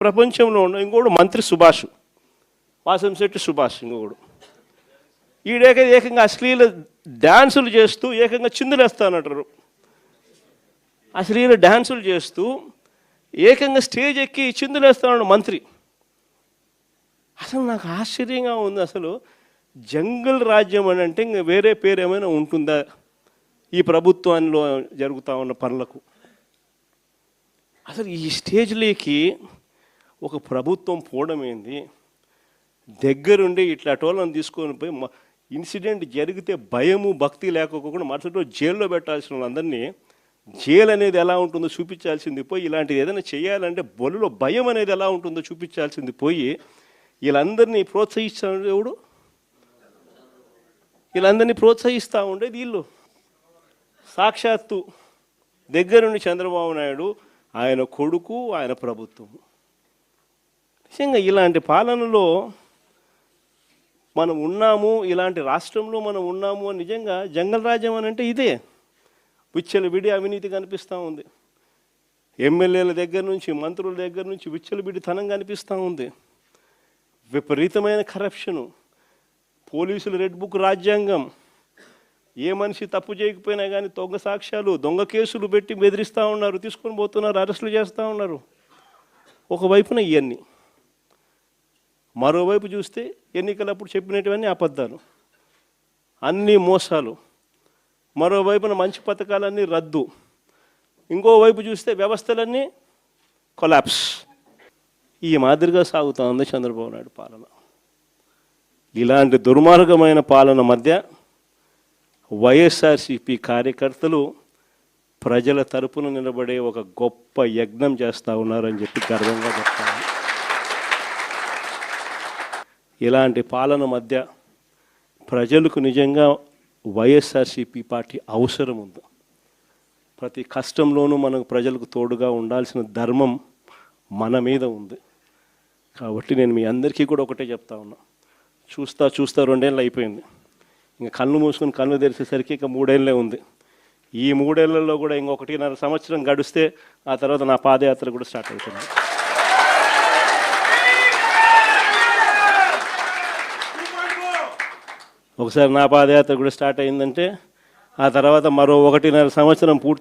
ప్రపంచంలో ఉన్న ఇంకోడు మంత్రి సుభాష్, వాసంశెట్టి సుభాష్ ఇంకొకడు. ఏకంగా అశ్లీల డ్యాన్సులు చేస్తూ ఏకంగా చిందులేస్తానంటారు. అశ్లీల డ్యాన్సులు చేస్తూ ఏకంగా స్టేజ్ ఎక్కి చిందులేస్తాడు మంత్రి. అసలు నాకు ఆశ్చర్యంగా ఉంది. అసలు జంగల్ రాజ్యం అని అంటే ఇంకా వేరే పేరు ఏమైనా ఉంటుందా ఈ ప్రభుత్వంలో జరుగుతూ ఉన్న పనులకు? అసలు ఈ స్టేజ్లోకి ఒక ప్రభుత్వం పోవడం ఏంది? దగ్గరుండి ఇట్లా టోళ్ళని తీసుకొని పోయి ఇన్సిడెంట్ జరిగితే భయము భక్తి లేకపోకుండా మరుసటి రోజు జైల్లో పెట్టాల్సిన వాళ్ళందరినీ జైలు అనేది ఎలా ఉంటుందో చూపించాల్సింది పోయి, ఇలాంటిది ఏదైనా చేయాలంటే బొలులో భయం అనేది ఎలా ఉంటుందో చూపించాల్సింది పోయి, వీళ్ళందరినీ ప్రోత్సహిస్తాడు ఎవడు? వీళ్ళందరినీ ప్రోత్సహిస్తూ ఉండేది వీళ్ళు. సాక్షాత్తు దగ్గరుండి చంద్రబాబు నాయుడు, ఆయన కొడుకు, ఆయన ప్రభుత్వం. నిజంగా ఇలాంటి పాలనలో మనం ఉన్నాము, ఇలాంటి రాష్ట్రంలో మనం ఉన్నాము అని నిజంగా జంగల్ రాజ్యం అని అంటే ఇదే. విచ్చలవిడి అవినీతి కనిపిస్తూ ఉంది. ఎమ్మెల్యేల దగ్గర నుంచి మంత్రుల దగ్గర నుంచి విచ్చలవిడితనం కనిపిస్తూ ఉంది. విపరీతమైన కరప్షను, పోలీసులు రెడ్ బుక్ రాజ్యాంగం. ఏ మనిషి తప్పు చేయకపోయినా కానీ దొంగ సాక్ష్యాలు, దొంగ కేసులు పెట్టి బెదిరిస్తూ ఉన్నారు, తీసుకొని పోతున్నారు, అరెస్టులు చేస్తూ ఉన్నారు. ఒకవైపున ఇవన్నీ, మరోవైపు చూస్తే ఎన్నికలప్పుడు చెప్పినటువన్నీ అబద్ధాలు, అన్నీ మోసాలు. మరోవైపున మంచి పథకాలన్నీ రద్దు. ఇంకోవైపు చూస్తే వ్యవస్థలన్నీ కొలాప్స్. ఈ మాదిరిగా సాగుతూ ఉంది చంద్రబాబు నాయుడు పాలన. ఇలాంటి దుర్మార్గమైన పాలన మధ్య వైఎస్ఆర్సీపీ కార్యకర్తలు ప్రజల తరపున నిలబడే ఒక గొప్ప యజ్ఞం చేస్తూ ఉన్నారని చెప్పి గర్వంగా చెప్తాను. ఇలాంటి పాలన మధ్య ప్రజలకు నిజంగా వైఎస్ఆర్సీపీ పార్టీ అవసరం ఉంది. ప్రతి కష్టంలోనూ మనకు ప్రజలకు తోడుగా ఉండాల్సిన ధర్మం మన మీద ఉంది. కాబట్టి నేను మీ అందరికీ కూడా ఒకటే చెప్తా ఉన్నా, చూస్తా 2 ఏళ్ళు అయిపోయింది. ఇంకా కళ్ళు మూసుకొని కళ్ళు తెరిచేసరికి ఇంకా 3 ఏళ్ళే ఉంది. ఈ 3 ఏళ్లలో కూడా ఇంకొకటి 1.5 సంవత్సరం గడిస్తే ఆ తర్వాత నా పాదయాత్ర కూడా స్టార్ట్ అవుతుంది. ఒకసారి నా పాదయాత్ర కూడా స్టార్ట్ అయిందంటే ఆ తర్వాత మరో 1.5 సంవత్సరం పూర్తి